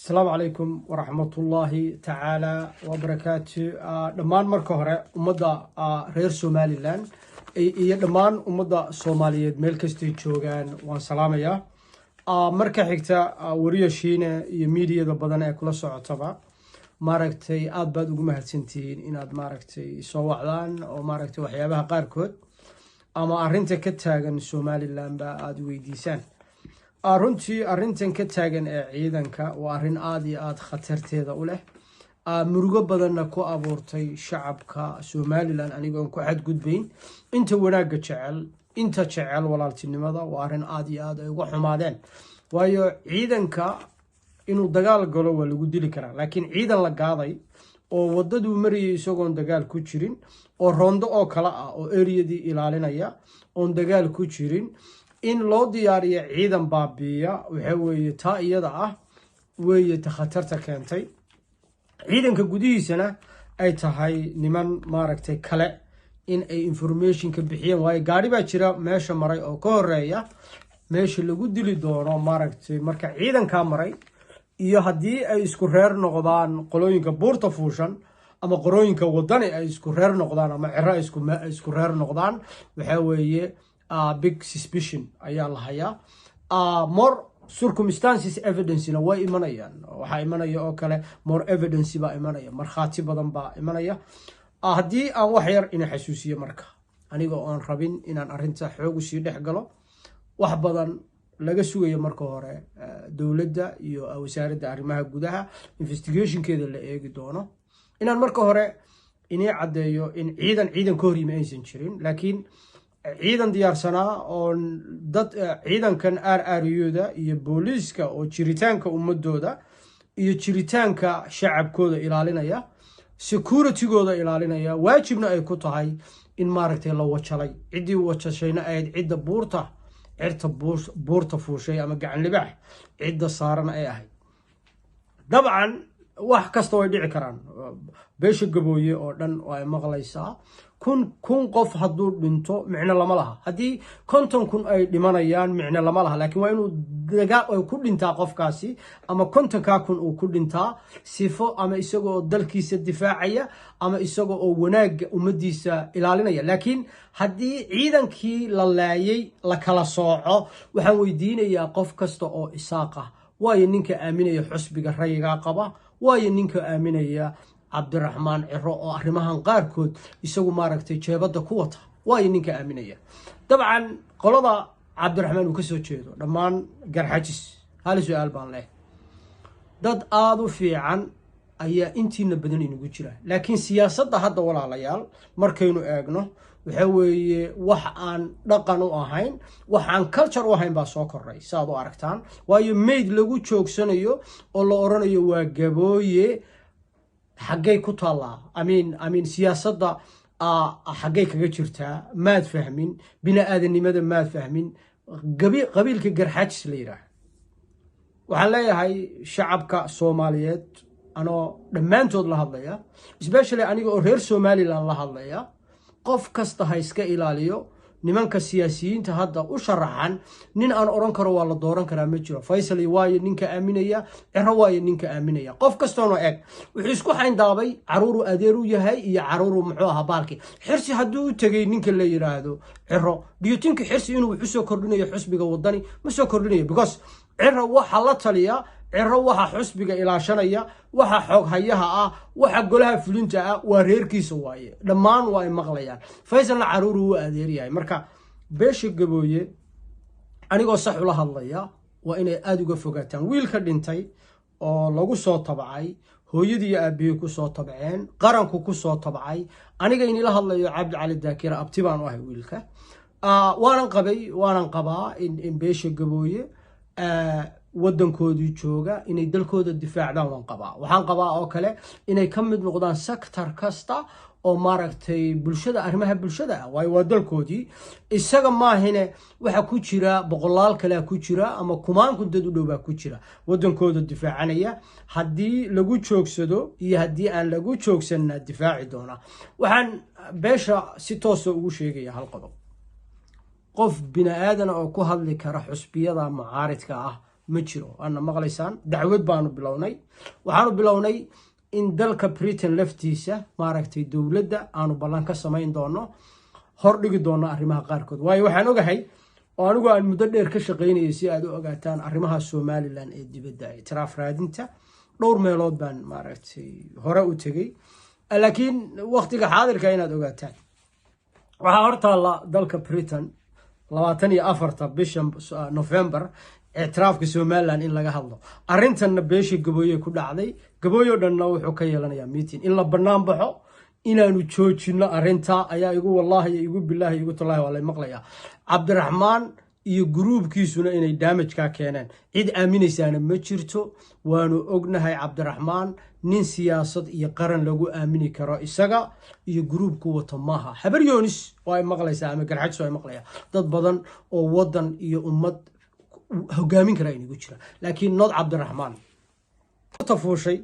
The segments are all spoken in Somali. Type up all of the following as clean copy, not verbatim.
السلام عليكم ورحمة الله تعالى وبركاته. دمان مركه هره umada reer Somaliland iyo dhamaan umada Soomaaliyeed meel kasta joogan waan salaamaya. Marka xigta wariyashiina iyo media badan ee kula socotaba maaragtay aad baad ugu mahadsantihiin inaad maaragtay soo wacdaan oo maaragtay waxyaabaha qaarkood ama arinta ka taagan Somaliland ba aad weydiisaan. runtii arintan ka taagan ee ciidanka waa arin aad iyo aad khatarteeda u leh murugo badanna ku abuurtay shacabka Somaliland anigoo ku xadgudbayn inta wanaaga jecel walaaltinimada waa arin aad iyo aad ay uga xumaadeen waayo ciidanka inuu dagaal galo waa lagu dili karaa laakiin ciidan la gaaday oo wadadu mariyay isagoon dagaal ku jirin oo roondo oo kala ah oo area-dii ilaalinaya oo dagaal ku jirin in loo diyaariyo ciidan baabiya waxa weeye taa iyada ah weeye khatarta keentay ciidanka gudihiisana ay tahay niman maaragtay kale in ay information ka bixiyeen way gaari baa jira meesha maray oo ka horeeya meesha lagu dili doono maaragtay marka ciidanka maray iyo hadii ay isku reer noqdaan qolooyinka buurta fuushan ama qorooyinka wadani ay isku reer noqdaan ama cira isku reer noqdaan waxa weeye big suspicion ayaa la hayaa more circumstances evidence na way imanayaan waxa imanaya oo kale more evidence ba imanaya marxaati badan ba imanaya hadii aan wax yar in xasuusiyo marka aniga oo rabin inaan arinta xoog u sii dhex galo wax badan laga sugayo marka hore dawladda iyo wasaaradda arrimaha gudaha investigationkeeda la eegi doono inaan marka hore inay cadeeyo in ciidan ka hor yimaaysan jirin laakiin ciidan diyaarsanaa oo dad ciidankan RRU-da iyo booliiska oo jiritaanka ummadooda iyo jiritaanka shacabkooda ilaalinaya security-gooda ilaalinaya waajibna ay ku tahay in maaragtay la wajalay cidii wajashayna ay cidda buurta fuushay ama gacan libaax cidda saaran ay ahayd dabcan wax kasta way dhici karaan beesha gabooye oo dhan way maqlaysaa kun qof hadduu dhinto micno lama laha haddii 50,000 ay dhimanayaan micno lama laha laakiin waa inuu dagaal ay ku dhintaa qofkaasi ama 50,000 uu ku dhintaa sifo ama isagoo dalkiisa difaacaya ama isagoo oo wanaaga ummadiisa ilaalinaya laakiin haddii ciidankii la laayay la kala sooco waxaan weydiinayaa qof kasta oo isaaqa waayo ninka aaminaya xusbiga rayiga qaba waayo ninka aaminaya Cabdiraxmaan Ciro oo arrimahan qaarkood isagu maaragtay jeebada ku wata waayo ninka aaminaya dabcan qolada Cabdiraxmaan uu ka soo jeedo dhamaan garxajis hal su'aal baan leh dad aad u fiican ayaa intiina badan inagu jira laakiin siyaasadda hadda walaalayaal markaynu eegno waxa weeye wax aan dhaqan u ahayn wax aan culture u ahayn baa soo koray saad u aragtaan waayo mayd lagu joogsanayo oo la oranayo waa gabooye xaggay ku taala amiin siyaasadda xaggay kaga jirtaa maad fahmin bini'aadanimada maad fahmin qabiilka garxajis la yiraahdo waxaan leeyahay shacabka Soomaaliyeed anoo dhammaantood la hadlaya especially aniga oo reer Somaliland la hadlaya qof kasta ha iska ilaaliyo nimanka siyaasiyiinta hadda u sharaxan nin aan oran karo waa la dooran karaa ma jiro Faisal waaye ninka aaminaya Ciro waaye ninka aaminaya qof kasta oo eeg wuxuu isku xayndaabay caruuru adeeru yahay iyo caruuru muxuu ahaa baalki xirsi hadduu u tagay ninka la yiraahdo Ciro diyotinka xirsi inuu wuxuu soo kordhinayo xusbiga wadani ma soo kordhinayo because Ciro waxa la taliya Ciro waxa xusbiga ilaashanaya waxa xoog hayaha ah waxa golaha fulinta ah waa reerkiisa waaye dhamaan waa ay maqlayaan Faysalna caruuru uu adeeriyahay marka beesha gabooye anigoo sax u la hadlaya waa inay aad uga fogaataan wiilka dhintay oo lagu soo tabcay hooyadii aabbihi ku soo tabceen qaranku ku soo tabcay aniga in la hadlayo Cabdi Cali Daakir abti baan u ahay wiilka waanan qabaa in beesha gabooye waddankoodii jooga inay dalkooda difaacdaan waxaan qabaa oo kale inay ka mid noqdaan sector kasta oo maaragtay bulshada arrimaha bulshada waa dalkoodii isaga maahine waxa ku jira boqolaal kale ku jira ama kumaan ku dad u dhow baa ku jira waddankooda difaacanaya haddii lagu joogsado iyo haddii aan lagu joogsanna difaaci doona waxaan beesha si toos ah ugu sheegaya hal qodob qof bini'aadan oo ku hadli kara xusbiyada mucaaridka ah ma jiro ana maqlaysaan dacwad baanu bilownay waxaanu bilownay in dalka Britain laftiisa maaragtay dawladda aanu ballan ka samayn doono hor dhigi doono arrimaha qaarkood waayo waxaan ogahay oo anigu aan muddo dheer ka shaqeynayay si aad u ogaataan arrimaha Somaliland ee dibadda ay tiraaf raadinta dhowr meelood baan maaragtay hore u tagay laakiin waqtiga xaadirka inaad ogaataan waxa hortaala dalka Britain 24 bisha November اعترافك Somaliland in laga hadlo arintana beesha gabooye ku dhacday gabooyo dhanna wuxuu ka yeelanayaa meeting in la banaan baxo inaanu joojino arinta ayaa igu wallahi igu billahi igu tallahi wala maqlaya Cabdiraxmaan iyo groupkiisuna inay damage ka keeneen cid aaminaysaana ma jirto waanu ognahay Cabdiraxmaan nin siyaasad iyo qaran lagu aamini karo isaga iyo groupku wato maaha habar yoonis way maqlaysaa ama garxajso way maqlaya dad badan oo wadan iyo ummad hogaamin kara inagu jira laakiin nood Cabdiraxmaan tafuushay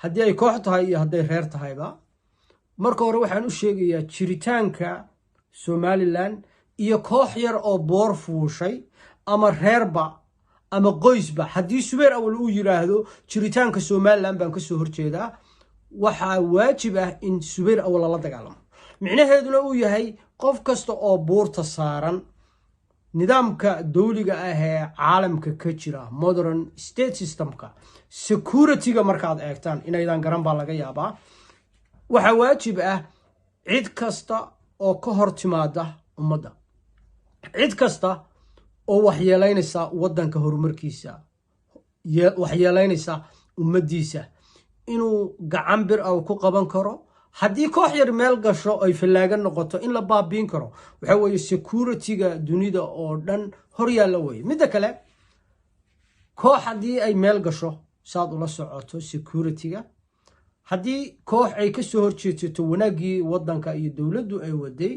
hadii ay koox tahay iyo hadii reer tahayba marka hore waxaan u sheegayaa jiritaanka Somaliland iyo koox yar oo boor fuushay ama reerba ama qoysba hadii Subeer awal uu yiraahdo jiritaanka Somaliland baan ka soo horjeedaa waxa waajib ah in Subeer awal la dagaalamo micnaheeduna uu yahay qof kasta oo boorta saaran nidaamka dawliga ah ee caalamka ka jira modern state systemka security-ga markaad eegtaan inaydan garan baa laga yaabaa waxa waajib ah cid kasta oo ka hor timaada ummadda cid kasta oo waxyeelaynaysa wadanka horumarkiisa waxyeelaynaysa ummadiisa inuu gacan bir ah ku qaban karo haddii koox yar meel gasho ay falaaga noqoto in la baabiin karo waxa weeye security-ga dunida oo dhan hor yaalla weeye midda kale koox haddii ay meel gasho saad ula socoto security-ga haddii koox ay ka soo horjeedsato wanaagii wadanka iyo dawladdu ay waday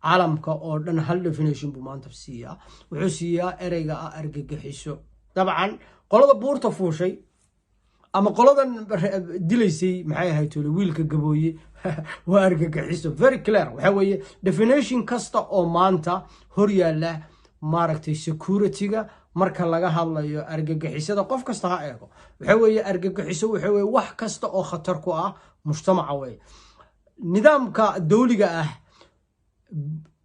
caalamka oo dhan hal definition buu maanta siiyaa wuxuu siiyaa ereyga ah argagixiso dabcan qolada buurta fuushay ama qoladan dilaysay maxay ahayd wiilka gabooye waa argagixiso very clear waxa weeye definition kasta oo maanta hor yaala maaragtay security-ga marka laga hadlayo argagixisada qof kasta ha eego waxa weeye argagixiso waxa weeye wax kasta oo khatar ku ah mujtamaca way nidaamka dawliga ah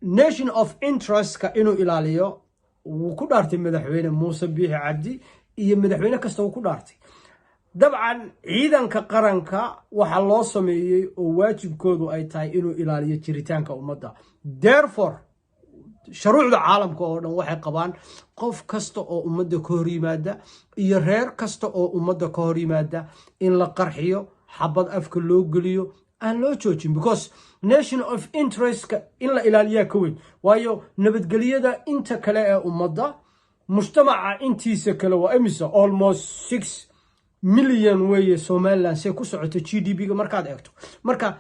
nation of interest ka inuu ilaaliyo uu ku dhaartay madaxweyne Muuse Biixi Cabdi iyo madaxweyne kasta uu ku dhaartay dabcan ciidanka qaranka waxa loo sameeyay oo waajibkoodu ay tahay inuu ilaaliyo jiritaanka ummadda therefore shuruucda caalamka oo dhan waxay qabaan qof kasta oo ummadda ka hor yimaada iyo reer kasta oo ummadda ka hor yimaada in la qarxiyo xabad afka loo geliyo aan loo joojin because nation of interest in la ilaaliyaa ka weyn waayo nabadgelyada inta kale ee ummadda mujtamaca intiisa kale waa imisa almost 6 milyan weeye Somaliland say ku socoto GDP-ga markaad eegto marka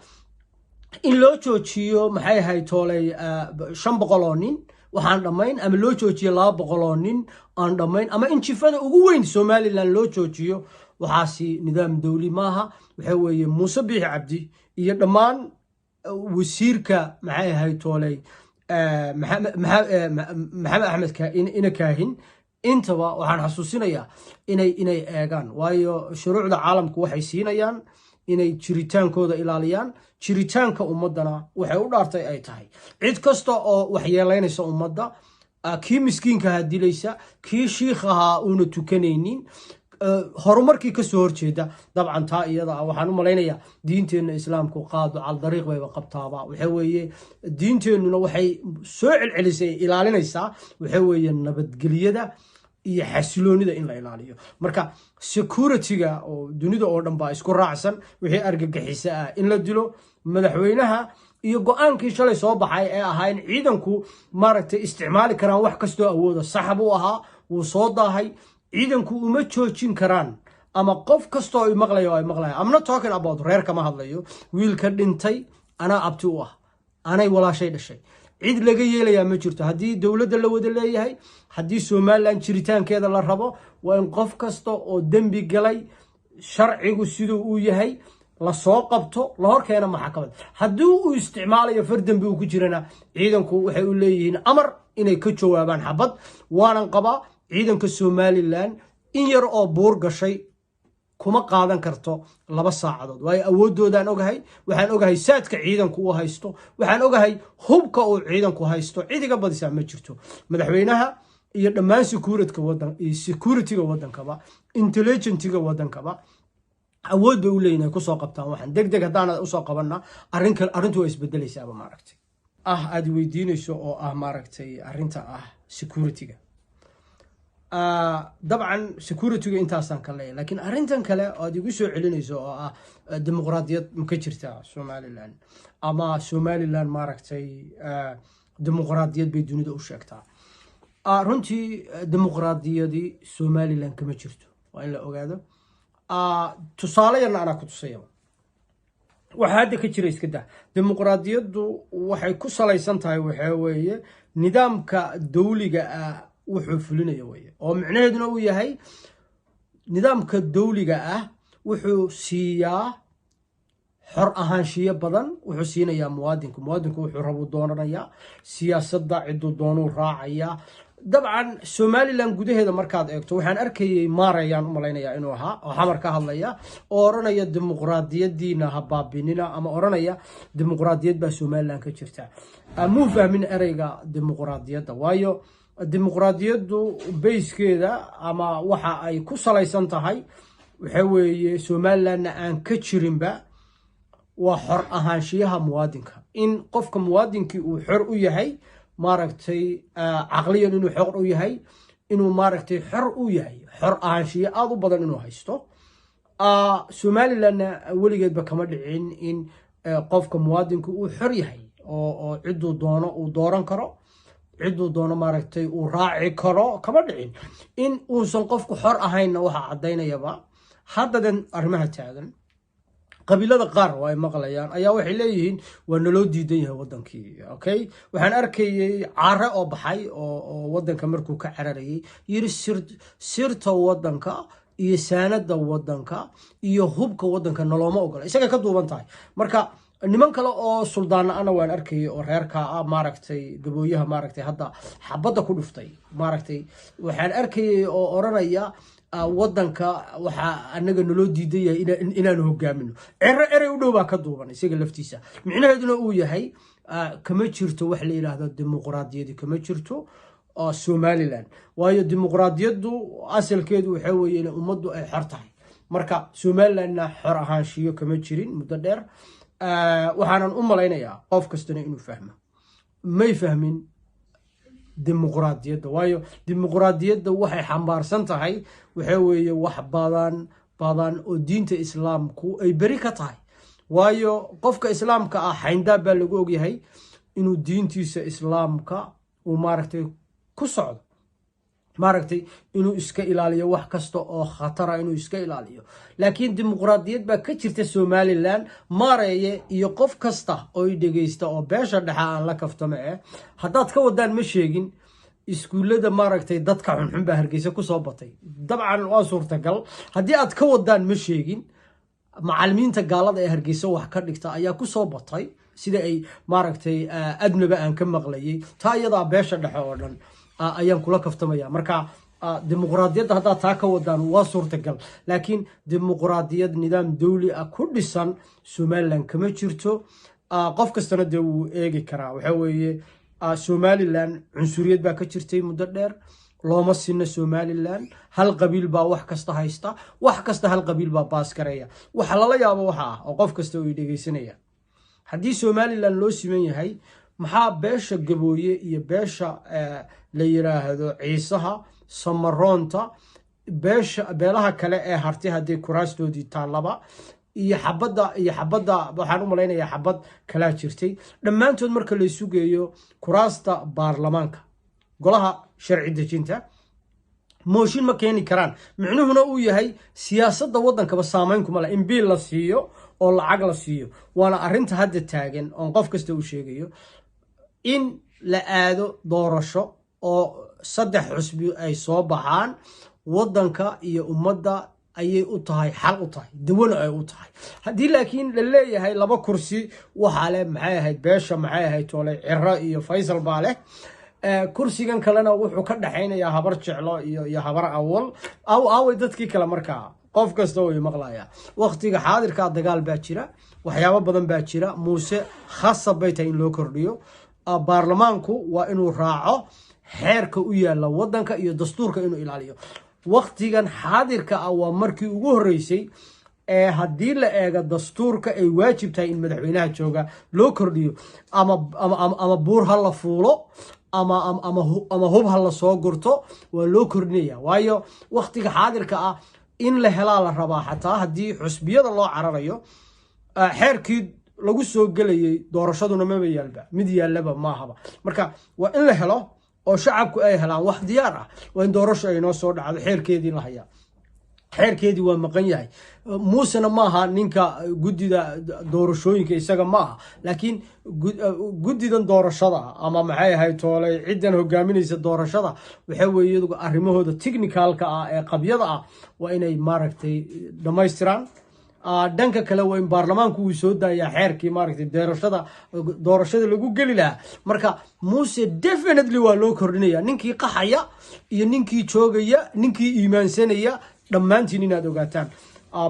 in loo joojiyo maxay ahayd toolay 500 oo nin waxaan dhamayn ama loo joojiyo 200 oo nin aan dhamayn ama in jifada ugu weyn Somaliland loo joojiyo waxaasi nidaam dawli maaha waxa weeye Muuse Biixi Cabdi iyo dhamaan wasiirka maxay ahayd toolay maxamed axmed ina kaahin intaba waxaan xasuusinayaa inay eegaan waayo shuruucda caalamku waxay siinayaan inay jiritaankooda ilaaliyaan jiritaanka ummadana waxay u dhaartay ay tahay cid kasta oo waxyeelaynaysa ummadda kii miskiinka ha dilaysa kii shiikhaha una tukanaynin horumarkii ka soo horjeeda dabcan taa iyada waxaan u malaynayaa diinteena islaamku qaado cal dariiq bayba qabtaaba waxa weeye diinteenuna waxay soo celcelisay ilaalinaysaa waxa weeye nabadgelyada iyo xasiloonida in la ilaaliyo marka security-ga oo dunida oo dhan baa isku raacsan wixii argagixisa ah in la dilo madaxweynaha iyo go'aankii shalay soo baxay ee ahaa in ciidanku maaragtay isticmaali karaan wax kastoo awooda saxab u ahaa wuu soo daahay ciidanku uma joojin karaan ama qof kastoo ay maqlayo I'm not talking about reer kama hadlayo wiilka dhintay anaa abti u ah anay walaashay dhashay cid laga yeelaya ma jirto hadii dawladda la wada leeyahay hadii Somaliland jiritaankeeda la rabo waa in qof kasta oo dambi galay sharcigu sidoo uu yahay la soo qabto la hor keena maxkamad hadii uu isticmaalayo fardambi uu ku jirana ciidanku waxay u leeyihiin amar inay ka jawaabaan xabad waanan qaba ciidanka Somaliland in yar oo buur gashay kuma qaadan karto 2 saacadood waayo awoodoodan ogahay waxaan ogahay saadka ciidanku uu haysto waxaan ogahay hubka uu ciidanku haysto ciidiga badisa ma jirto madaxweynaha iyo dhammaan security-ga wadankaba intelligence-ga wadankaba awood bay u leeyihiin ku soo qabtaan waxaan degdeg hadaan u soo qabanna arrintu way isbedelaysaa maaragtay aad weydiinayso oo maaragtay arrinta security-ga dabcan security-ga intaasaan ka leeyahay laakiin arrintan kale aad igu soo celinayso oo dimuqraadiyad ma ka jirtaa Somaliland ama Somaliland maaragtay dimuqraadiyad bay dunida u sheegtaa runtii dimuqraadiyadii Somaliland kama jirto waa in la ogaado tusaaleyna ana ku tusaya waxa hadda ka jira iska daa dimuqraadiyadu waxay ku salaysan tahay waxa weeye nidaamka dawliga wuxuu fulinayo weeye oo macnaheeduna uu yahay nidaamka dawliga wuxuu siiyaa xor ahaanshiyo badan wuxuu siinayaa muwaadinku wuxuu rabo doonanayaa siyaasadda ciduu doonuu raacaya dabcan Somaliland gudaheeda markaad eegto waxaan arkayay maarayaan u malaynayaa inuu ahaa oo xamar ka hadlaya oo oranaya dimuqraadiyadiina ha baabinina ama oranaya dimuqraadiyad baa Somaliland ka jirta amu fahmin ereyga dimuqraadiyadda waayo dimuqraadiyaddu bayskeeda ama waxa ay ku salaysan tahay waxa weeye Somaliland aan ka jirinba waa xor ahaanshiyaha muwaadinka in qofka muwaadinkii uu xor u yahay maaragtay aqliyan inuu xor u yahay inuu maaragtay xor u yahay xor ahaanshiyo aad u badan inuu haysto Somaliland weligeedba kama dhicin in qofka muwaadinku uu xor yahay oo ciduu doono uu dooran karo ciduu doono maaragtay uu raaci karo kama dhicin in uusan qofku xor ahaynna waxa cadeynayaba haddadan arrimaha taagan qabiilada qaar way maqlayaan ayaa waxay leeyihiin waa naloo diidan yahay wadankii okay waxaan arkayay caare oo baxay oo wadanka markuu ka cararayay yiri sirta wadanka iyo saanada wadanka iyo hubka wadanka nalooma ogola isaga ka duuban tahay marka niman kale oo suldaana ana waan arkayay oo reerka maaragtay gabooyaha maaragtay hadda xabada ku dhuftay maaragtay waxaan arkayay oo oranaya wadanka waxa anaga naloo diidan yahay inaan hogaamino erey u dhow baa ka duuban isaga laftiisa micnaheeduna uu yahay kama jirto wax la yiraahdo dimuqraadiyad kama jirto Somaliland waayo dimuqraadiyadu asalkeedu waxa weeye in ummaddu ay xor tahay marka Somalilandna xor ahaanshiyo kama jirin muddo dheer waxaanan u malaynayaa qof kastana inuu fahmo may fahmin dimuqraadiyadda waayo dimuqraadiyadda waxay xambaarsan tahay waxa weeye wax badan oo diinta islaamku ay bari ka tahay waayo qofka islaamka xayndaab baa lagu ogyahay inuu diintiisa islaamka uu maaragtay ku socdo maaragtay inuu iska ilaaliyo wax kasta oo khatar inuu iska ilaaliyo laakiin dimuqraadiyad baa ka jirta Somaliland maareeye iyo qof kasta oo dhageysta oo beesha dhaxa aan la kaftamo haddaad ka wadaan ma sheegin iskuulada maaragtay dadka xunxun baa Hargeysa ku soo batay dabcan waa suurtagal haddii aad ka wadaan ma sheegin macallimiinta gaalada ee Hargeysa wax ka dhigta ayaa ku soo batay sida ay maaragtay adnaba aan ka maqlayay taa iyada beesha dhaxa oo dhan ayaan kula kaftamaya marka dimuqraadiyadda hadda taa ka wadaan waa suurtagal laakiin dimuqraadiyad nidaam dawli ku dhisan Somaliland kama jirto qof kastana de uu eegi karaa waxa weeye Somaliland cunsuriyad baa ka jirtay muddo dheer looma sinna Somaliland hal qabiil baa wax kasta haysta wax kasta hal qabiil baa baas karaya waxa la yaabo waxa oo qof kasta uu dhageysanaya haddii Somaliland loo siman yahay maxaa beesha gabooye iyo beesha la yiraahdo ciisaha samaroonta beelaha kale ee harti hadii kuraastoodii taalaba iyo xabada waxaan u malaynayaa xabad kala jirtay dhammaantood marka la sugeeyo kuraasta baarlamaanka golaha sharci dejinta mooshin ma keeni karaan micnuhuna uu yahay siyaasadda wadankaba saameyn kuma leh in biil la siiyo oo lacag la siiyo waana arrinta hadda taagan oo qof kasta uu sheegayo in la aado doorasho oo 3 xusbi ay soo baxaan wadanka iyo ummadda ayay u tahay xal u tahay dawan ay u tahay hadii laakiin la leeyahay 2 kursi waxa leh maxay ahayd beesha maxay ahayd toolay Cira iyo Faysal Baale kursigan kalena wuxuu ka dhaxaynayaa habar jeclo iyo habar awal aaway dadkii kale markaa qof kasta way maqlayaa waqtiga xaadirka dagaal baa jira waxyaabo badan baa jira muuse khasab bay tahay in loo kordhiyo baarlamaanku waa inuu raaco xeerka u yaala wadanka iyo dastuurka inuu ilaaliyo waqtigan xaadirka waa markii ugu horeysay haddii la eego dastuurka ay waajib tahay in madaxweynaha jooga loo kordhiyo ama buur ha la fuulo ama hub ha la soo gurto waa loo kordhinaya waayo waqtiga xaadirka in la helaa la rabaa xataa haddii xusbiyada loo cararayo xeerkii lagu soo gelayay doorashaduna maba yaalba mid yaalaba maahaba marka waa in la helo oo shacabku ay helaan wax diyaar waa in doorasho ay noo soo dhacdo xeerkeedii la hayaa xeerkeedii waa maqan yahay muusena maaha ninka guddida doorashooyinka isaga maaha laakiin guddidan doorashada ama maxay ahayd toolay ciddan hogaaminaysa doorashada waxay weeye arrimahooda technicalka ee qabyada waa inay maaragtay dhammaystiraan dhanka kale waa in baarlamaanku uu soo daayaa xeerkii maaragtay doorashada lagu geli lahaa marka muuse definitely waa loo kordhinaya ninkii qaxaya iyo ninkii joogaya ninkii iimaansanaya dhammaantiin inaad ogaataan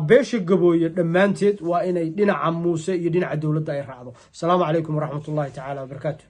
beesha gabooye dhammaanteed waa inay dhinaca muuse iyo dhinaca dowladda ay raacdo asalaamu calaykum waraxmatullaahi tacaala wabarakaatu